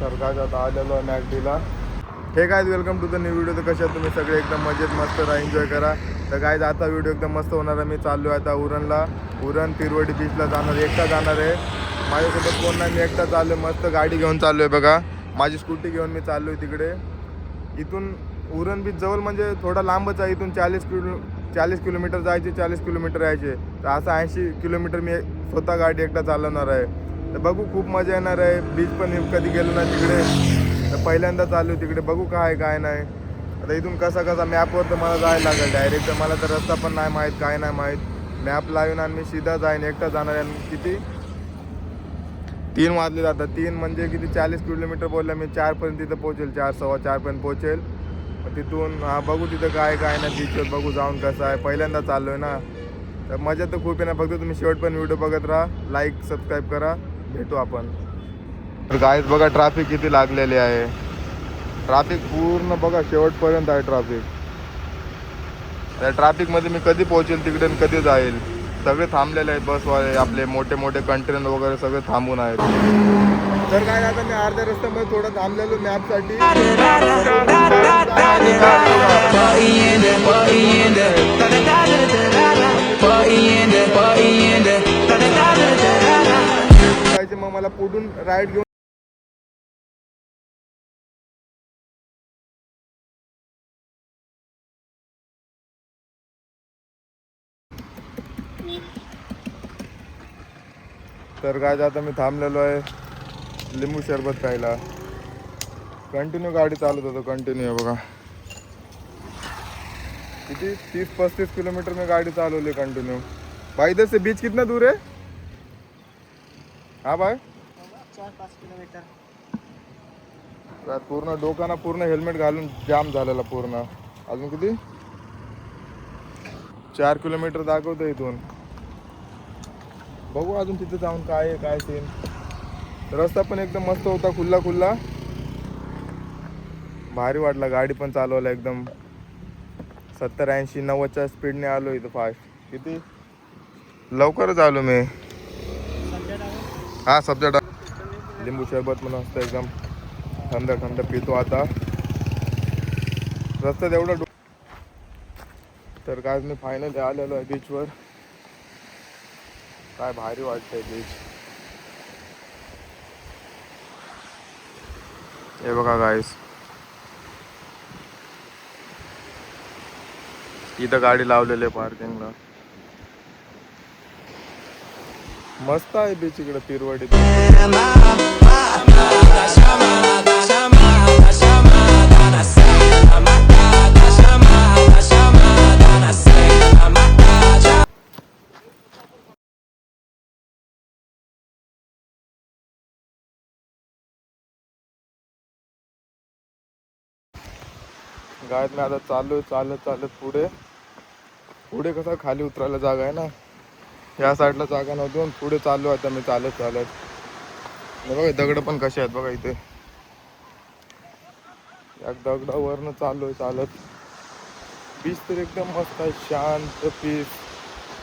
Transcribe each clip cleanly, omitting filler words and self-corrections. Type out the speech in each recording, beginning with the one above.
तर काय आता आलेलो आहे मॅकडीला. हे काय welcome to the new video. तर कशा तुम्ही सगळे एकदम मजेत मस्त राहा, एन्जॉय करा. तर काय आता व्हिडिओ एकदम मस्त होणार आहे. मी चाललो आहे आता उरणला. उरण तिरवडी बीचला जाणार, एकटा जाणार आहे. माझ्यासोबत कोण नाही, मी एकटा चाललो आहे. मस्त गाडी घेऊन चाललो आहे बघा. माझी स्कूटी घेऊन मी चाललो आहे तिकडे. इथून उरण बीच जवळ म्हणजे थोडा लांबच आहे. इथून 40 किलोमीटर जायचे, 40 किलोमीटर यायचे. तर असं 80 किलोमीटर मी स्वतः गाडी एकटा चालवणार आहे. तर बघू, खूप मजा येणार आहे. बीच पण कधी गेलो ना तिकडे, तर पहिल्यांदा चालू तिकडे. बघू काय काय नाही. आता इथून कसा मॅपवर तर मला जायला लागेल डायरेक्ट. तर मला तर रस्ता पण नाही माहीत, काय नाही माहीत. मॅप लावून आणि मी सीधा जाईन, एकटा जाणार आहे. आणि किती 3 वाजले जातात. 3 म्हणजे किती 40 किलोमीटर बोललं मी. 4पर्यंत तिथं पोहोचेल, 4 सव्वा 4पर्यंत पोहोचेल. तिथून बघू तिथं काय काय नाही बीचवर. बघू जाऊन कसं आहे, पहिल्यांदा चाललो आहे ना. तर मजा तर खूप आहे ना. फक्त तुम्ही शेवट पण व्हिडिओ बघत राहा, लाईक सबस्क्राईब करा. भेटू आपण. तर गाईज बघा ट्रॅफिक किती लागलेली आहे. ट्रॅफिक पूर्ण बघा शेवटपर्यंत आहे ट्रॅफिक. त्या ट्रॅफिकमध्ये मी कधी पोहोचेल तिकडे आणि कधी जाईल. सगळे थांबलेले आहेत, बसवाले आपले मोठे मोठे कंटेनर वगैरे सगळे थांबून आहेत. तर काय आता मी अर्ध्या रस्त्यामध्ये थोडं थांबलेलो मॅपसाठी. मग मला पुढून राईड घेऊन तर काय आता मी थांबलेलो आहे लिंबू सरबत प्यायला. कंटिन्यू गाडी चालत होतो, कंटिन्यू. बघा किती 30-35 किलोमीटर में गाड़ी चालवली कंटिन्यू. भाई इधर से बीच कितना दूर है? हाँ भाई 4-5 किलोमीटर. पूर्ण डोकाना पूर्ण हेल्मेट घालून जाम झालेला पूर्ण. अजून किती 4 किलोमीटर दाखवतो इथून. बघू अजून तिथे जाऊन काय आहे काय सीन. रस्ता पण एकदम मस्त होता, खुल्ला खुल्ला, भारी वाटला. गाडी पण चालवला एकदम 70-80-90च्या स्पीडने आलो इथं फास्ट. किती लवकरच आलो मी. हा सब्जा लिंबू सरबत पण असतं एकदम थंड थंड पितो आता रस्त्यात एवढं. तर काय मी फायनली आलेलो आहे बीचवर. काय भारी वाटतंय बीच. हे बघा गाईस, इथं गाडी लावलेली आहे पार्किंगला. मस्त आहे बीच इकडे तिरवडी. गायत मी आता चाललोय चालत पुढे. पुढे कसं खाली उतरायला जागा आहे ना, या साईडला जागा नव्हती पण पुढे चाललो आता मी चालत. बघा दगड पण कसे आहेत बघा इथे. या दगडावरनं चाललोय चालत. बीच तर एकदम मस्त आहे, शांत पीस.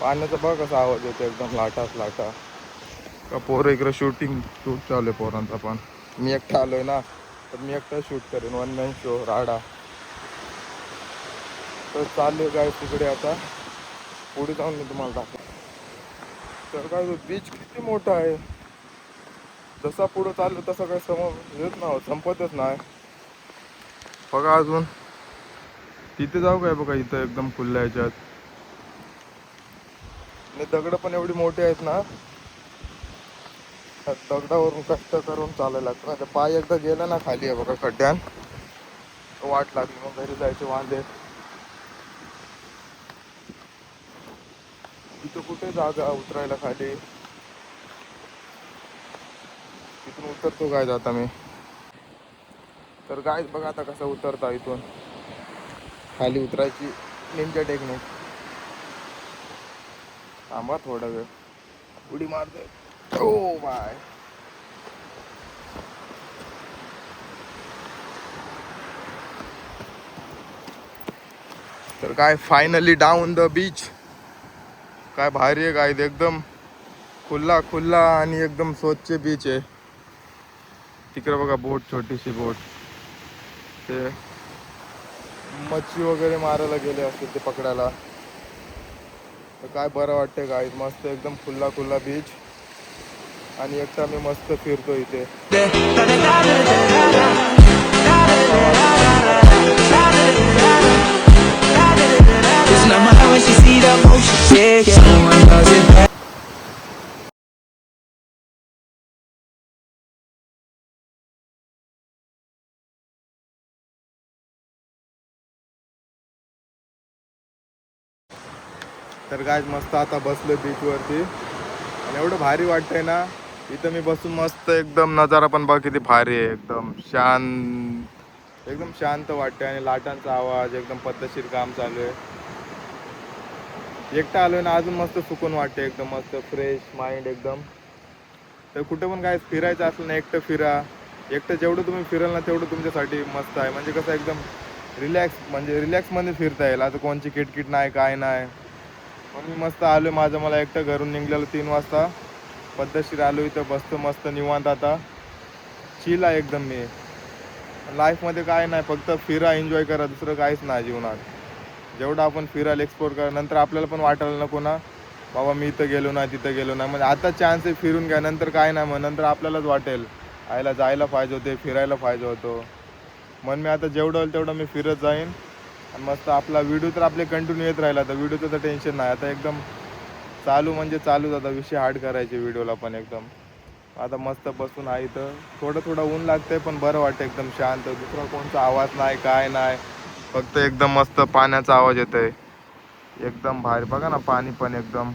पाण्याचा बघा कसा आवाज येतो, एकदम लाटाच लाटा. का पोरं इकडे शूट चालू आहे पोरांचा पण. मी एकटा आलोय ना, तर मी एकटा शूट करेन, 1 मॅन शो राडा. तर चाललोय काय तिकडे आता. पुढे जाऊन मी तुम्हाला दाखवतो. तर काय बीच किती मोठा आहे. जसा पुढं चाललो तसं काय समोर येत ना, संपतच नाही. बघा अजून तिथे जाऊ काय बघा, इथं एकदम खुल्या ह्याच्यात. आणि दगड पण एवढी मोठी आहेत ना, दगडावरून कष्ट करून चालायला लागतं ना. पाय एकदा गेला ना खाली आहे बघा खड्ड्यान, वाट लागली मग घरी जायचे वांदे. तिथं कुठे जागा उतरायला खाली. तिथून उतरतो काय जाता मी. तर काय बघा आता कसं उतरता इथून खाली उतरायची निंजा टेक्निक. थांबा थोडा वेळ, उडी मारते. ओ बाय. तर काय फायनली डाऊन द बीच. काय भारी आहे काय, एकदम खुल्ला खुल्ला आणि एकदम स्वच्छ बीच आहे. तिकडे बघा बोट, छोटीशी बोट. ते मच्छी वगैरे मारायला गेले असते ते पकडायला. तर काय बरं वाटतंय गाईज, मस्त एकदम खुल्ला खुल्ला बीच. आणि एकटा मी मस्त फिरतो इथे. तर काय मस्त आता बसलो बीचवरती आणि एवढं भारी वाटतंय ना इथं मी बसून. मस्त एकदम नजारा पण बघ किती भारी आहे. एकदम शांत वाटते आणि लाटांचा आवाज, एकदम पद्धतशीर काम चालू आहे. एकटा आलोय ना अजून मस्त सुकून वाटते, एकदम मस्त फ्रेश माइंड एकदम. तर कुठं पण काय फिरायचं असलं ना एकटं फिरा. एकटं जेवढं तुम्ही फिराल ना तेवढं तुमच्यासाठी मस्त आहे. म्हणजे कसं एकदम रिलॅक्समध्ये फिरता येईल. आता कोणची किटकिट नाही काय नाही. म्हणून मी मस्त आलो मला एकटं घरून निघलेलं 3 वाजता. पद्धतशीर आलो इथं बसतो मस्त निवांत. आता चिल आहे एकदम मी. लाईफमध्ये काय नाही, फक्त फिरा, एन्जॉय करा, दुसरं काहीच नाही जीवनात. जेवढं आपण फिरायला एक्सप्लोर करा नंतर आपल्याला पण वाटायला नको ना बाबा मी इथं गेलो नाही तिथं गेलो नाही. म्हणजे आता चान्स आहे फिरून घ्या, नंतर काय नाही मग नंतर आपल्यालाच वाटेल आयला जायला पाहिजे होते, फिरायला पाहिजे होतं. म्हणून मी आता जेवढं होईल तेवढं मी फिरत जाईन. आणि मस्त आपला व्हिडिओ तर आपले कंटिन्यू येत राहिला तर व्हिडिओचं तर टेन्शन नाही. आता एकदम चालू म्हणजे चालूच. आता विषय हार्ड करायचे व्हिडिओला पण एकदम. आता मस्त बसून आहे इथं. थोडं ऊन लागतंय पण बरं वाटतं एकदम शांत. दुसरा कोणता आवाज नाही काय नाही, फक्त एकदम मस्त पाण्याचा आवाज येतोय. एकदम भारी. बघा ना पाणी पण एकदम.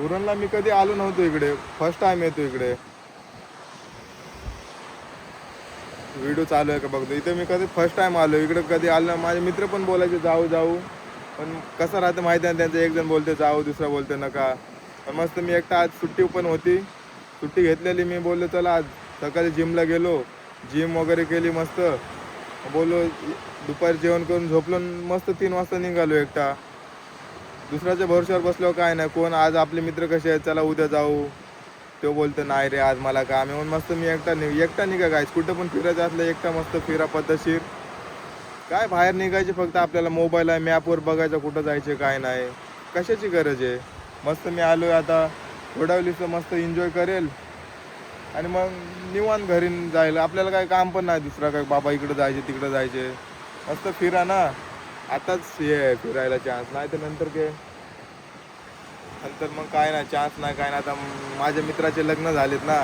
उरणला मी कधी आलो नव्हतो इकडे, फर्स्ट टाइम येतो इकडे. व्हिडिओ चालू आहे का बघतो इथे. मी कधी फर्स्ट टाइम आलो इकडे, कधी आलो. माझे मित्र पण बोलायचे जाऊ जाऊ, पण कसं राहतं माहिती आहे त्यांचं, एक जण बोलते जाऊ, दुसरा बोलते नका. पण मस्त मी एकटा आज सुट्टी पण होती, सुट्टी घेतलेली. मी बोललो चला आज सकाळी जिमला गेलो, जिम वगैरे केली मस्त. बोललो दुपारी जेवण करून झोपलो, मस्त 3 वाजता निघालो एकटा. दुसऱ्याच्या भरोश्यावर बसल्यावर काय नाही. कोण आज आपले मित्र कसे आहेत, चला उद्या जाऊ. तो बोलतो नाही रे आज मला काम आहे. म्हणून मस्त मी एकटा निघा काय कुठं पण फिरायचं असलं एकटा मस्त फिरा पद्धतशीर. काय बाहेर निघायचे फक्त आपल्याला मोबाईल आहे, मॅपवर बघायचं कुठं जायचे काय नाही, कशाची गरज आहे. मस्त मी आलो आहे आता, थोड्या वेळीचं मस्त एन्जॉय करेल आणि मग निवांत घरी जायला. आपल्याला काय काम पण नाही दुसरा काय बाबा इकडं जायचे तिकडं जायचे. मस्त फिरा ना आताच हे फिरायला चान्स, नाही तर नंतर मग काय नाही चान्स नाही काय नाही. आता माझ्या मित्राचे लग्न झालेत ना,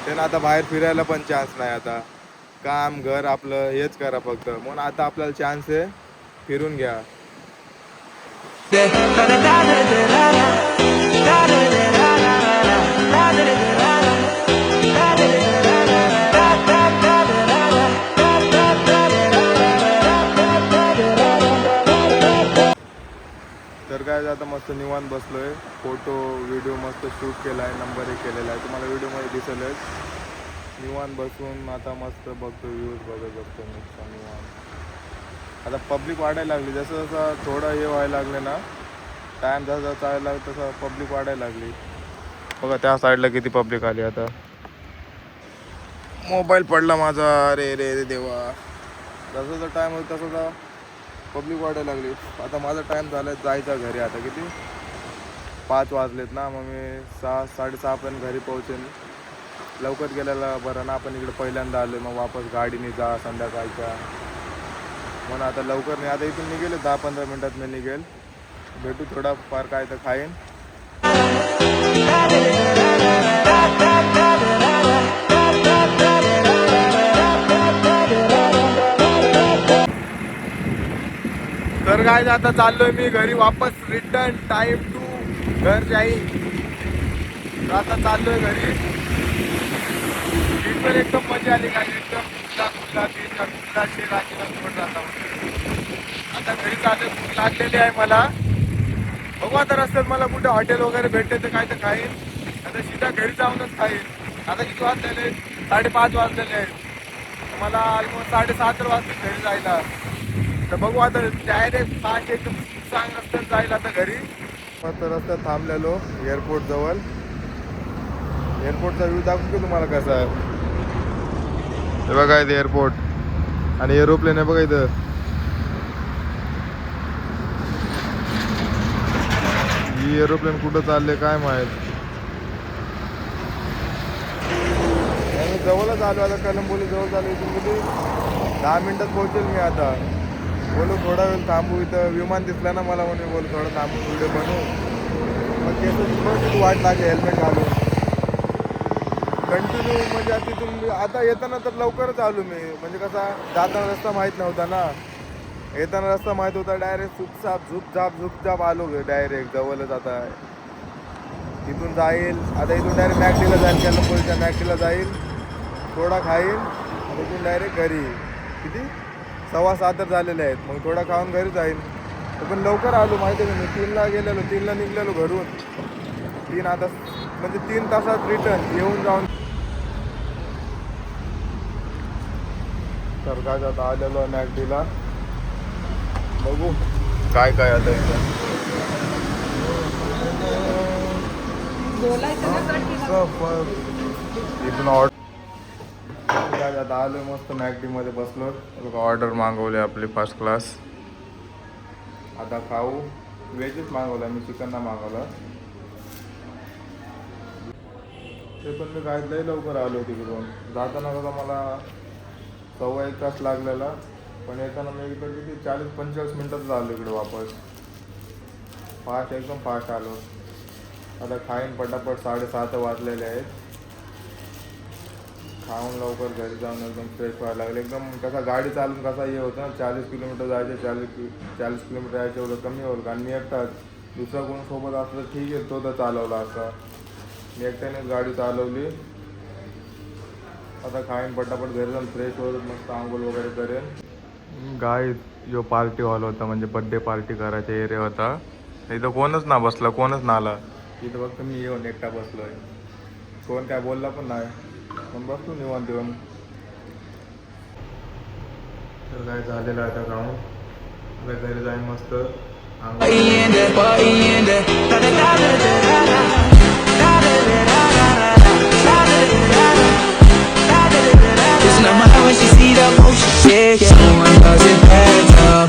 त्यांना आता बाहेर फिरायला पण चान्स नाही. आता काम घर आपलं हेच करा फक्त. म्हणून आता आपल्याला चान्स आहे, फिरून घ्या. तर काय आता मस्त निवांत बसलोय. फोटो व्हिडिओ मस्त शूट केला आहे, नंबर 1 केलेला आहे, तुम्हाला व्हिडिओमध्ये दिसेलच. निवांत बसून आता मस्त बघतो, व्ह्यूज बघत बसतो नुसतं निवांत. आता पब्लिक वाढायला लागली, जसं जसं थोडं हे व्हायला लागले ना, टाईम जसा चालायला लागला तसं पब्लिक वाढायला लागली. बघा त्या साईडला किती पब्लिक आली. आता मोबाईल पडला माझा, अरे रे रे देवा. जसं जसं टाईम होतं तसं पब्लिक वाढायला लागली. आता माझा टाईम झाला आहे जायचा घरी. आता किती 5 वाजलेत ना, मग मी 6 साडेसहा पर्यंत घरी पोहोचेन. लवकर गेलेला बरं ना, आपण इकडे पहिल्यांदा आलो मग वापस गाडीने जा संध्याकाळच्या. म्हणून आता लवकर नाही, आता इथून निघेल 10-15 मिनटात मी निघेल. भेटू थोडाफार काय तर खाईन. तर काय आता चाललोय मी घरी वापस, रिटर्न टाइम टू घर जाई. आता चाललोय घरी. बीच पण एकदम मजा आली काय, एकदम आता घरी चालत लागलेली आहे मला. बघू आता रस्त्यात मला कुठे हॉटेल वगैरे भेटते तर काय तर खाईन, आता सीधा घरी जाऊनच खाईन. आता किती वाजलेले 5:30 वाजलेले आहेत. मला ऑलमोस्ट 7:30 तर वाजते घरी जायला. तर बघू आता डायरेक्ट 5 एकदम चांग रस्त्यात जाईल आता घरी. मस्त रस्त्यात थांबलेलो एअरपोर्ट जवळ. एअरपोर्टचा व्ह्यू दाखवू की तुम्हाला कसा आहे. हे बघा इथे एअरपोर्ट आणि एरोप्लेन आहे बघा इथं. ही एरोप्लेन कुठं चालले काय माहित. आणि जवळच आलो आता, कलंबोली जवळ चालू. इथून किती 10 मिनिटात पोहोचेल मी आता. बोलू थोडा वेळ थांबू, इथं विमान दिसलं ना मला म्हणून बोलू थोडं थांबू व्हिडिओ बनवू. मग केस वाट लागेल हेल्मेट घालून कंटिन्यू. म्हणजे आता तिथून आता येताना तर लवकरच आलो मी, म्हणजे कसा जाताना रस्ता माहीत नव्हता ना, येताना रस्ता माहीत होता. डायरेक्ट झुपझाप आलो डायरेक्ट जवळच. आता इथून जाईल, आता इथून डायरेक्ट मॅकडीला जाईल, कलंबोलीच्या मॅकडीला जाईल, थोडा खाईल आणि इथून डायरेक्ट घरी. किती 6:15 झालेले आहेत. मग थोडा खाऊन घरी जाईल. पण लवकर आलो माहिती आहे मी 3ला गेलेलो, 3ला निघलेलो घरून. 3 आता म्हणजे 3 तासात रिटर्न येऊन जाऊन. तर काय आता आलेलो आहे मॅकडीला. बघू काय काय आता इथं. इथून ऑर्डर काय आता आलो मस्त मॅकडीमध्ये बसलो. ऑर्डर मागवली आपली फर्स्ट क्लास. आता खाऊ. व्हेजच मागवलं मी, चिकन ना मागवलं. ते पण मी काय लई लवकर आलो तिकडून. जाताना बघा मला 1.25 तास लागलेला, पण येताना मी इकडे किती 40-45 मिनटात आलो इकडे वापस. फास्ट, एकदम फास्ट आलो. आता खाईन पटापट. 7:30 वाजलेले आहेत. खाऊन लवकर घरी जाऊन एकदम फ्रेश व्हायला लागले. एकदम कसा गाडी चालून कसा हे होतं ना, 40 किलोमीटर जायचे, 40 किलोमीटर जायचे एवढं कमी होईल. कारण मी एकटाच, दुसरा कोण सोबत असलं तर ठीक आहे, तो तर चालवला असता. मी एकट्यानेच गाडी चालवली. आता खाईन पटापट घरी जाऊन फ्रेश होईल, मस्त आंघोळ वगैरे करेन. गाय जो पार्टी हॉल होता, म्हणजे बड्डे पार्टी करायचा एरिया होता. इथं कोणच ना बसला, कोणच ना आला. इथं फक्त मी येऊन एकटा बसलोय. कोण काय बोलला पण नाही, पण बसलो निवांत येऊन. तर काय झालेलं आता खाऊन आता घरी जाईन मस्त. When she see the motion, yeah, someone does it better.